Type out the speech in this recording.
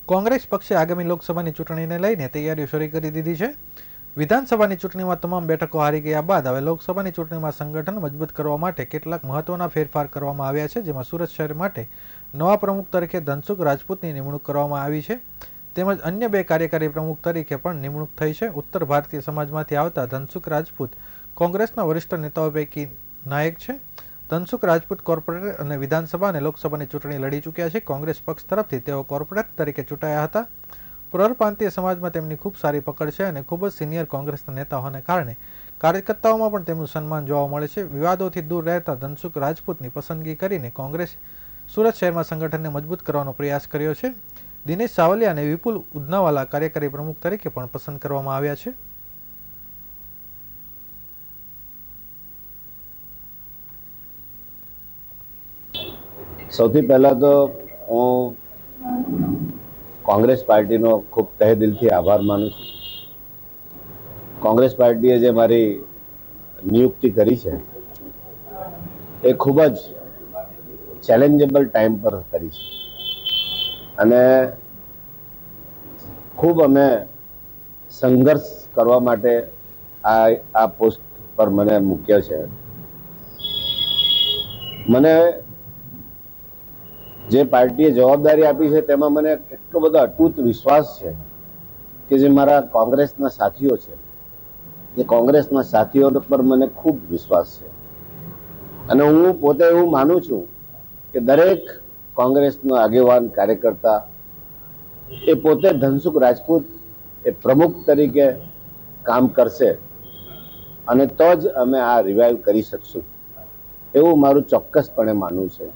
કોંગ્રેસ પક્ષે આગામી લોકસભાની ચૂંટણીને લઈને તૈયારીઓ શરૂ કરી દીધી છે. વિધાનસભાની ચૂંટણીમાં તમામ બેઠકો હારી ગયા બાદ હવે લોકસભાની ચૂંટણીમાં સંગઠન મજબૂત કરવા માટે કેટલાક મહત્વના ફેરફાર કરવામાં આવ્યા છે, જેમાં સુરત શહેર માટે નવા પ્રમુખ તરીકે ધનસુખ રાજપૂતની નિમણૂક કરવામાં આવી છે, તેમજ અન્ય 2 કાર્યકારી પ્રમુખ તરીકે પણ નિમણૂક થઈ છે. ઉત્તર ભારતીય સમાજમાંથી આવતા ધનસુખ રાજપૂત કોંગ્રેસના વરિષ્ઠ નેતાઓ પૈકી નાયક છે. ધનસુખ રાજપૂત કોર્પોરેટર અને વિધાનસભા અને લોકસભાની ચૂંટણી લડી ચૂક્યા છે. કોંગ્રેસ પક્ષ તરફથી તેઓ કોર્પોરેટર તરીકે ચૂંટાયા હતા. પ્રવરપ્રાંતીય સમાજમાં તેમની ખૂબ સારી પકડ છે અને ખૂબ જ સિનિયર કોંગ્રેસના નેતા હોવાને કારણે કાર્યકર્તાઓમાં પણ તેમનું સન્માન જોવા મળે છે. વિવાદોથી દૂર રહેતા ધનસુખ રાજપૂતની પસંદગી કરીને કોંગ્રેસ સુરત શહેરમાં સંગઠનને મજબૂત કરવાનો પ્રયાસ કર્યો છે. દિનેશ સાવલિયા અને વિપુલ ઉદનાવાલા કાર્યકારી પ્રમુખ તરીકે પણ પસંદ કરવામાં આવ્યા છે. સૌથી પહેલા તો હું કોંગ્રેસ પાર્ટીનો ખૂબ તહેદિલથી આભાર માનું છું. કોંગ્રેસ પાર્ટીએ જે મારી નિયુક્તિ કરી છે એ ખૂબ જ ચેલેન્જેબલ ટાઈમ પર કરી છે અને ખૂબ અમે સંઘર્ષ કરવા માટે આ પોસ્ટ પર મને મૂક્યો છે. મને જે પાર્ટીએ જવાબદારી આપી છે તેમાં મને એટલો બધો અતૂટ વિશ્વાસ છે કે જે મારા કોંગ્રેસના સાથીઓ છે એ કોંગ્રેસના સાથીઓ પર મને ખૂબ વિશ્વાસ છે અને હું પોતે એવું માનું છું કે દરેક કોંગ્રેસનો આગેવાન કાર્યકર્તા એ પોતે ધનસુખ રાજપૂત એ પ્રમુખ તરીકે કામ કરશે અને તો જ અમે આ રિવાઇવ કરી શકશું એવું મારું ચોક્કસપણે માનવું છે.